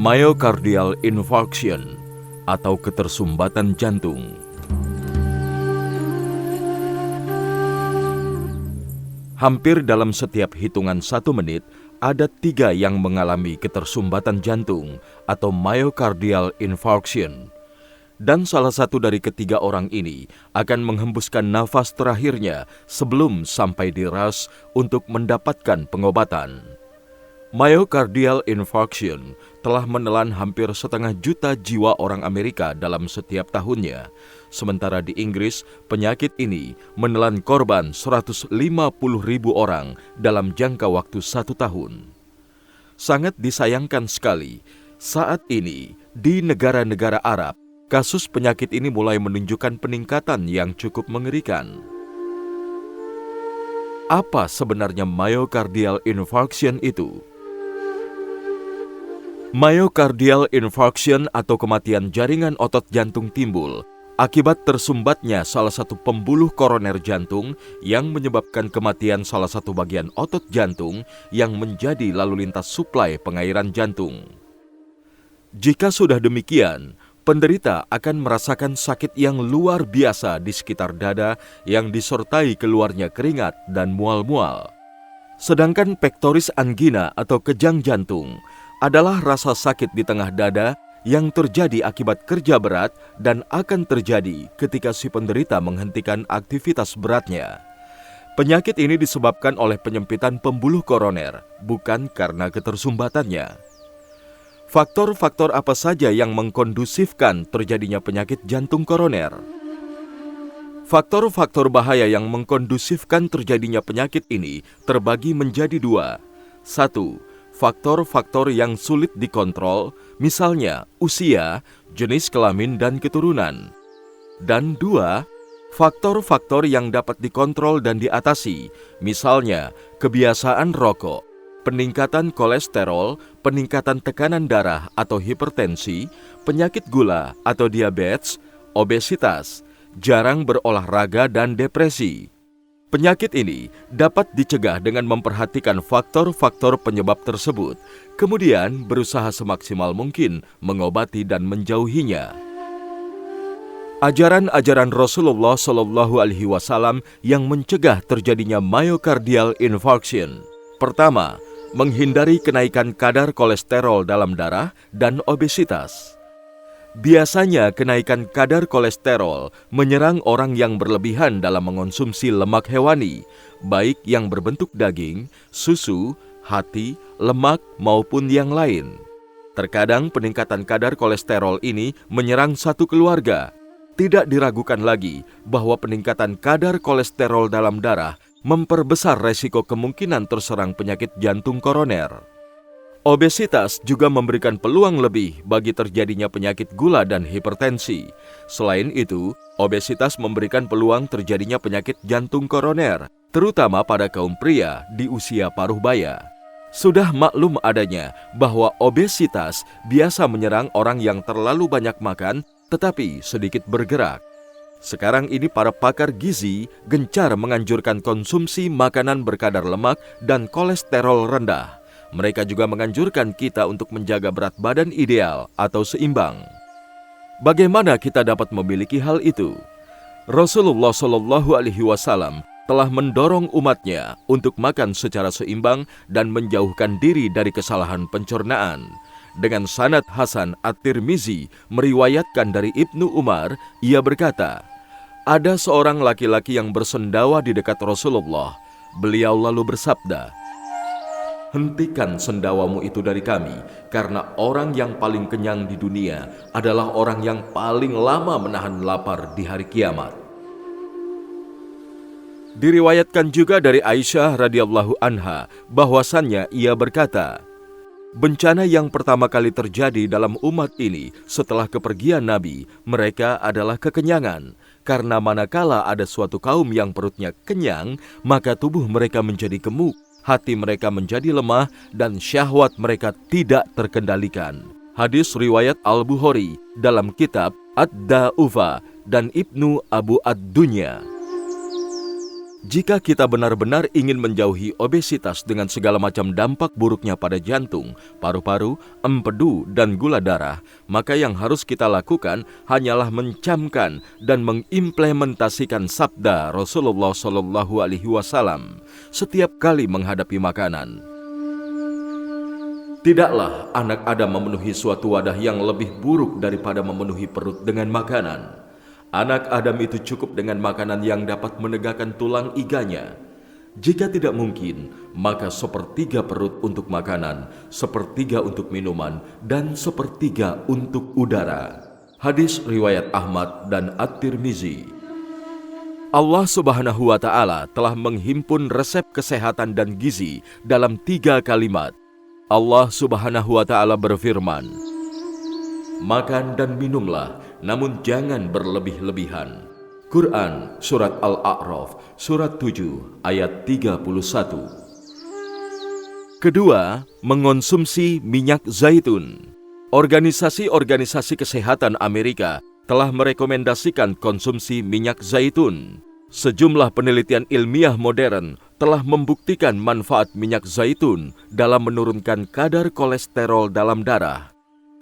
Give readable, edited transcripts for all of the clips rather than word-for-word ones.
Myocardial infarction atau ketersumbatan jantung. Hampir dalam setiap hitungan 1 menit, ada 3 yang mengalami ketersumbatan jantung atau myocardial infarction. Dan salah satu dari ketiga orang ini akan menghembuskan nafas terakhirnya sebelum sampai di ras untuk mendapatkan pengobatan. Myocardial infarction telah menelan hampir 500 juta jiwa orang Amerika dalam setiap tahunnya. Sementara di Inggris, penyakit ini menelan korban 150.000 orang dalam jangka waktu 1 tahun. Sangat disayangkan sekali, saat ini di negara-negara Arab, kasus penyakit ini mulai menunjukkan peningkatan yang cukup mengerikan. Apa sebenarnya myocardial infarction itu? Myocardial infarction atau kematian jaringan otot jantung timbul akibat tersumbatnya salah satu pembuluh koroner jantung yang menyebabkan kematian salah satu bagian otot jantung yang menjadi lalu lintas suplai pengairan jantung. Jika sudah demikian, penderita akan merasakan sakit yang luar biasa di sekitar dada yang disertai keluarnya keringat dan mual-mual. Sedangkan pectoris angina atau kejang jantung adalah rasa sakit di tengah dada yang terjadi akibat kerja berat dan akan terjadi ketika si penderita menghentikan aktivitas beratnya. Penyakit ini disebabkan oleh penyempitan pembuluh koroner, bukan karena ketersumbatannya. Faktor-faktor apa saja yang mengkondusifkan terjadinya penyakit jantung koroner? Faktor-faktor bahaya yang mengkondusifkan terjadinya penyakit ini terbagi menjadi 2. 1. Faktor-faktor yang sulit dikontrol, misalnya usia, jenis kelamin, dan keturunan. Dan 2. Faktor-faktor yang dapat dikontrol dan diatasi, misalnya kebiasaan rokok, peningkatan kolesterol, peningkatan tekanan darah atau hipertensi, penyakit gula atau diabetes, obesitas, jarang berolahraga, dan depresi. Penyakit ini dapat dicegah dengan memperhatikan faktor-faktor penyebab tersebut, kemudian berusaha semaksimal mungkin mengobati dan menjauhinya. Ajaran-ajaran Rasulullah SAW yang mencegah terjadinya myocardial infarction. Pertama, menghindari kenaikan kadar kolesterol dalam darah dan obesitas. Biasanya kenaikan kadar kolesterol menyerang orang yang berlebihan dalam mengonsumsi lemak hewani, baik yang berbentuk daging, susu, hati, lemak, maupun yang lain. Terkadang peningkatan kadar kolesterol ini menyerang satu keluarga. Tidak diragukan lagi bahwa peningkatan kadar kolesterol dalam darah memperbesar resiko kemungkinan terserang penyakit jantung koroner. Obesitas juga memberikan peluang lebih bagi terjadinya penyakit gula dan hipertensi. Selain itu, obesitas memberikan peluang terjadinya penyakit jantung koroner, terutama pada kaum pria di usia paruh baya. Sudah maklum adanya bahwa obesitas biasa menyerang orang yang terlalu banyak makan tetapi sedikit bergerak. Sekarang ini para pakar gizi gencar menganjurkan konsumsi makanan berkadar lemak dan kolesterol rendah. Mereka juga menganjurkan kita untuk menjaga berat badan ideal atau seimbang. Bagaimana kita dapat memiliki hal itu? Rasulullah SAW telah mendorong umatnya untuk makan secara seimbang dan menjauhkan diri dari kesalahan pencernaan. Dengan sanad Hasan At-Tirmizi meriwayatkan dari Ibnu Umar, ia berkata, ada seorang laki-laki yang bersendawa di dekat Rasulullah. Beliau lalu bersabda, hentikan sendawamu itu dari kami, karena orang yang paling kenyang di dunia adalah orang yang paling lama menahan lapar di hari kiamat. Diriwayatkan juga dari Aisyah radhiyallahu anha bahwasannya ia berkata, bencana yang pertama kali terjadi dalam umat ini setelah kepergian Nabi, mereka adalah kekenyangan. Karena manakala ada suatu kaum yang perutnya kenyang, maka tubuh mereka menjadi gemuk, hati mereka menjadi lemah, dan syahwat mereka tidak terkendalikan. Hadis riwayat Al-Bukhari dalam kitab Ad-Da'ufa dan Ibnu Abu Ad-Dunya. Jika kita benar-benar ingin menjauhi obesitas dengan segala macam dampak buruknya pada jantung, paru-paru, empedu, dan gula darah, maka yang harus kita lakukan hanyalah mencamkan dan mengimplementasikan sabda Rasulullah SAW setiap kali menghadapi makanan. Tidaklah anak Adam memenuhi suatu wadah yang lebih buruk daripada memenuhi perut dengan makanan. Anak Adam itu cukup dengan makanan yang dapat menegakkan tulang iganya. Jika tidak mungkin, maka sepertiga perut untuk makanan, sepertiga untuk minuman, dan sepertiga untuk udara. Hadis riwayat Ahmad dan At-Tirmizi. Allah Subhanahu wa Ta'ala telah menghimpun resep kesehatan dan gizi dalam 3 kalimat. Allah Subhanahu wa Ta'ala berfirman, "Makan dan minumlah, namun jangan berlebih-lebihan." Quran Surat Al-A'raf, Surat 7, ayat 31. Kedua, mengonsumsi minyak zaitun. Organisasi-organisasi kesehatan Amerika telah merekomendasikan konsumsi minyak zaitun. Sejumlah penelitian ilmiah modern telah membuktikan manfaat minyak zaitun dalam menurunkan kadar kolesterol dalam darah.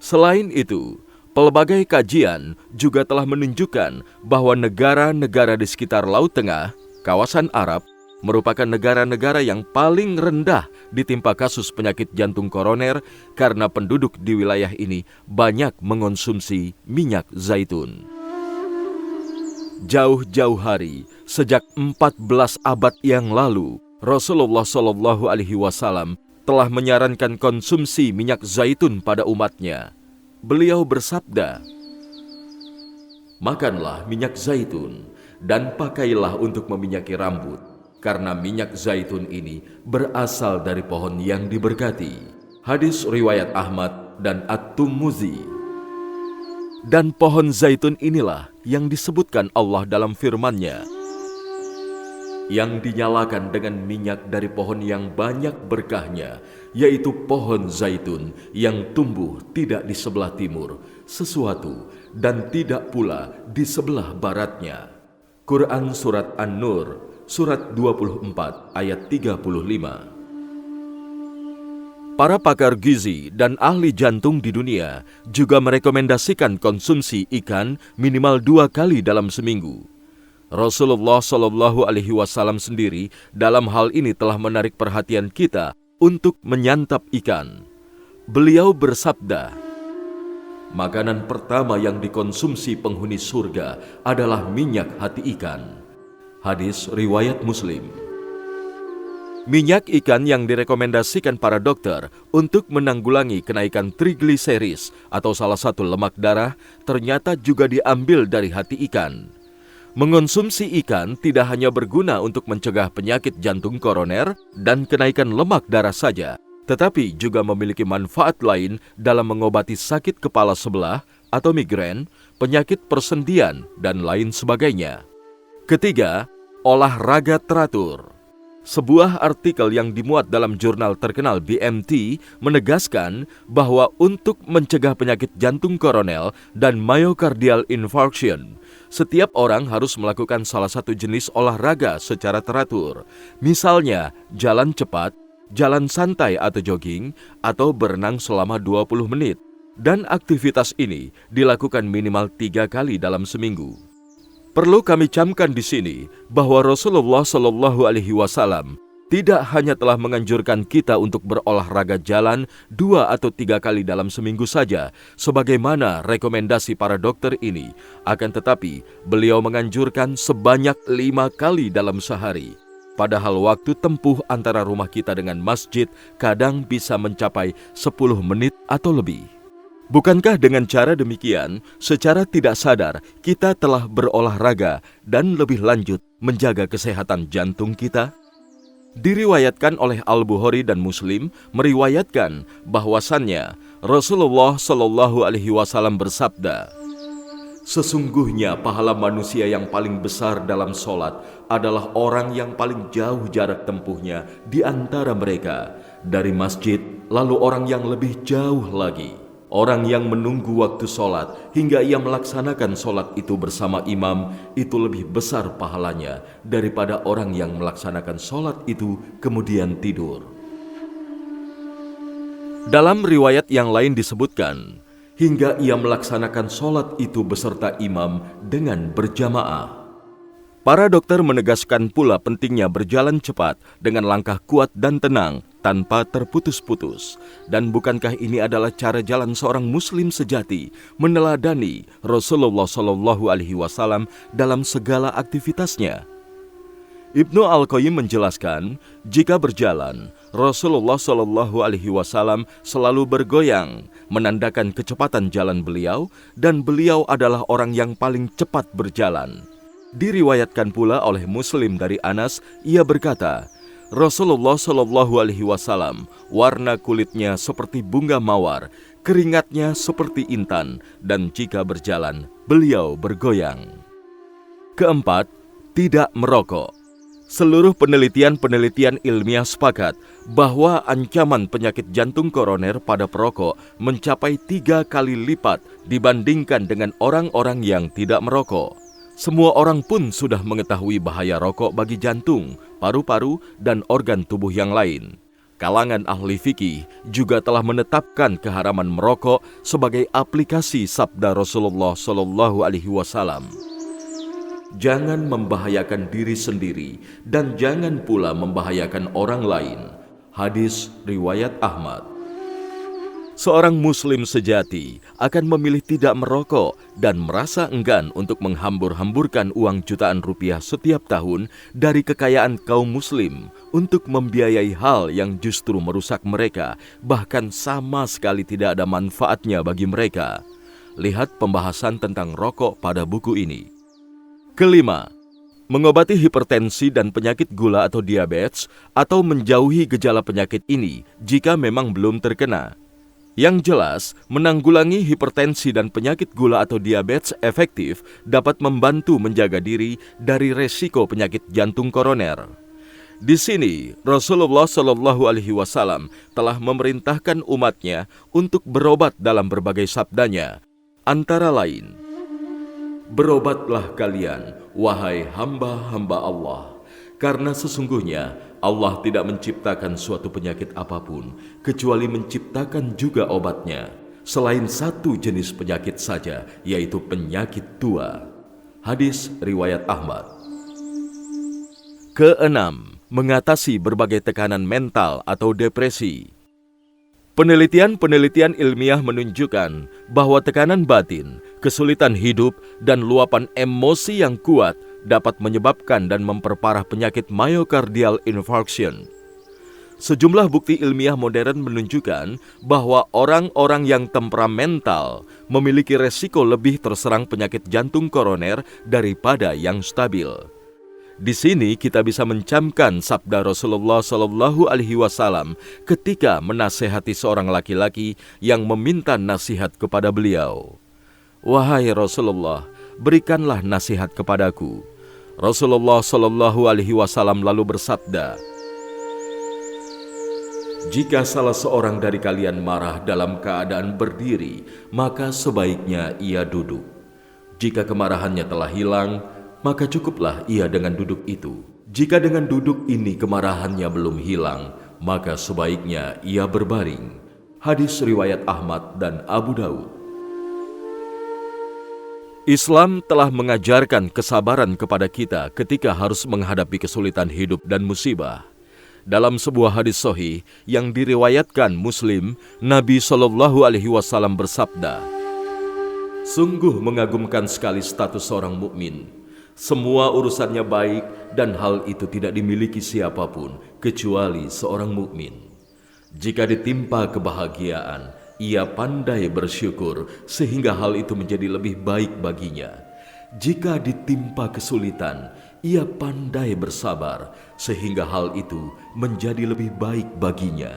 Selain itu, pelbagai kajian juga telah menunjukkan bahwa negara-negara di sekitar Laut Tengah, kawasan Arab, merupakan negara-negara yang paling rendah ditimpa kasus penyakit jantung koroner karena penduduk di wilayah ini banyak mengonsumsi minyak zaitun. Jauh-jauh hari, sejak 14 abad yang lalu, Rasulullah SAW telah menyarankan konsumsi minyak zaitun pada umatnya. Beliau bersabda, "Makanlah minyak zaitun dan pakailah untuk meminyaki rambut, karena minyak zaitun ini berasal dari pohon yang diberkati." Hadis riwayat Ahmad dan At-Tirmizi. Dan pohon zaitun inilah yang disebutkan Allah dalam firman-Nya, yang dinyalakan dengan minyak dari pohon yang banyak berkahnya, yaitu pohon zaitun yang tumbuh tidak di sebelah timur, sesuatu, dan tidak pula di sebelah baratnya. Quran Surat An-Nur, Surat 24, ayat 35. Para pakar gizi dan ahli jantung di dunia juga merekomendasikan konsumsi ikan minimal 2 kali dalam seminggu. Rasulullah SAW sendiri dalam hal ini telah menarik perhatian kita untuk menyantap ikan. Beliau bersabda, "Makanan pertama yang dikonsumsi penghuni surga adalah minyak hati ikan." Hadis riwayat Muslim. Minyak ikan yang direkomendasikan para dokter untuk menanggulangi kenaikan trigliseris atau salah satu lemak darah ternyata juga diambil dari hati ikan. Mengonsumsi ikan tidak hanya berguna untuk mencegah penyakit jantung koroner dan kenaikan lemak darah saja, tetapi juga memiliki manfaat lain dalam mengobati sakit kepala sebelah atau migrain, penyakit persendian, dan lain sebagainya. Ketiga, olahraga teratur. Sebuah artikel yang dimuat dalam jurnal terkenal BMT menegaskan bahwa untuk mencegah penyakit jantung koroner dan myocardial infarction, setiap orang harus melakukan salah satu jenis olahraga secara teratur. Misalnya, jalan cepat, jalan santai atau jogging, atau berenang selama 20 menit. Dan aktivitas ini dilakukan minimal 3 kali dalam seminggu. Perlu kami camkan di sini bahwa Rasulullah SAW tidak hanya telah menganjurkan kita untuk berolahraga jalan 2 atau 3 kali dalam seminggu saja, sebagaimana rekomendasi para dokter ini, akan tetapi beliau menganjurkan sebanyak 5 kali dalam sehari. Padahal waktu tempuh antara rumah kita dengan masjid kadang bisa mencapai 10 menit atau lebih. Bukankah dengan cara demikian, secara tidak sadar kita telah berolahraga dan lebih lanjut menjaga kesehatan jantung kita? Diriwayatkan oleh Al-Bukhari dan Muslim meriwayatkan bahwasannya Rasulullah SAW bersabda, "Sesungguhnya pahala manusia yang paling besar dalam sholat adalah orang yang paling jauh jarak tempuhnya di antara mereka dari masjid, lalu orang yang lebih jauh lagi." Orang yang menunggu waktu sholat hingga ia melaksanakan sholat itu bersama imam itu lebih besar pahalanya daripada orang yang melaksanakan sholat itu kemudian tidur. Dalam riwayat yang lain disebutkan, hingga ia melaksanakan sholat itu beserta imam dengan berjamaah. Para dokter menegaskan pula pentingnya berjalan cepat dengan langkah kuat dan tenang tanpa terputus-putus. Dan bukankah ini adalah cara jalan seorang muslim sejati meneladani Rasulullah SAW dalam segala aktivitasnya? Ibnu Al-Qayyim menjelaskan, jika berjalan, Rasulullah SAW selalu bergoyang, menandakan kecepatan jalan beliau, dan beliau adalah orang yang paling cepat berjalan. Diriwayatkan pula oleh Muslim dari Anas, ia berkata, Rasulullah SAW warna kulitnya seperti bunga mawar, keringatnya seperti intan, dan jika berjalan, beliau bergoyang. Keempat, tidak merokok. Seluruh penelitian ilmiah sepakat bahwa ancaman penyakit jantung koroner pada perokok mencapai 3 kali lipat dibandingkan dengan orang-orang yang tidak merokok. Semua orang pun sudah mengetahui bahaya rokok bagi jantung, paru-paru, dan organ tubuh yang lain. Kalangan ahli fikih juga telah menetapkan keharaman merokok sebagai aplikasi sabda Rasulullah SAW. Jangan membahayakan diri sendiri dan jangan pula membahayakan orang lain. Hadis riwayat Ahmad. Seorang muslim sejati akan memilih tidak merokok dan merasa enggan untuk menghambur-hamburkan uang jutaan rupiah setiap tahun dari kekayaan kaum muslim untuk membiayai hal yang justru merusak mereka, bahkan sama sekali tidak ada manfaatnya bagi mereka. Lihat pembahasan tentang rokok pada buku ini. Kelima, mengobati hipertensi dan penyakit gula atau diabetes atau menjauhi gejala penyakit ini jika memang belum terkena. Yang jelas, menanggulangi hipertensi dan penyakit gula atau diabetes efektif dapat membantu menjaga diri dari resiko penyakit jantung koroner. Di sini, Rasulullah SAW telah memerintahkan umatnya untuk berobat dalam berbagai sabdanya, antara lain, berobatlah kalian, wahai hamba-hamba Allah, karena sesungguhnya Allah tidak menciptakan suatu penyakit apapun, kecuali menciptakan juga obatnya, selain satu jenis penyakit saja, yaitu penyakit tua. Hadis riwayat Ahmad. Keenam, mengatasi berbagai tekanan mental atau depresi. Penelitian ilmiah menunjukkan bahwa tekanan batin, kesulitan hidup, dan luapan emosi yang kuat dapat menyebabkan dan memperparah penyakit myocardial infarction. Sejumlah bukti ilmiah modern menunjukkan bahwa orang-orang yang temperamental memiliki resiko lebih terserang penyakit jantung koroner daripada yang stabil. Di sini kita bisa mencamkan sabda Rasulullah SAW ketika menasehati seorang laki-laki yang meminta nasihat kepada beliau. Wahai Rasulullah, berikanlah nasihat kepadaku. Rasulullah SAW lalu bersabda, jika salah seorang dari kalian marah dalam keadaan berdiri, maka sebaiknya ia duduk. Jika kemarahannya telah hilang, maka cukuplah ia dengan duduk itu. Jika dengan duduk ini kemarahannya belum hilang, maka sebaiknya ia berbaring. Hadis riwayat Ahmad dan Abu Daud. Islam telah mengajarkan kesabaran kepada kita ketika harus menghadapi kesulitan hidup dan musibah. Dalam sebuah hadis sahih yang diriwayatkan Muslim, Nabi SAW bersabda, sungguh mengagumkan sekali status seorang mukmin. Semua urusannya baik dan hal itu tidak dimiliki siapapun kecuali seorang mukmin. Jika ditimpa kebahagiaan, ia pandai bersyukur sehingga hal itu menjadi lebih baik baginya. Jika ditimpa kesulitan, ia pandai bersabar sehingga hal itu menjadi lebih baik baginya.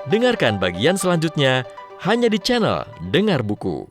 Dengarkan bagian selanjutnya hanya di channel Dengar Buku.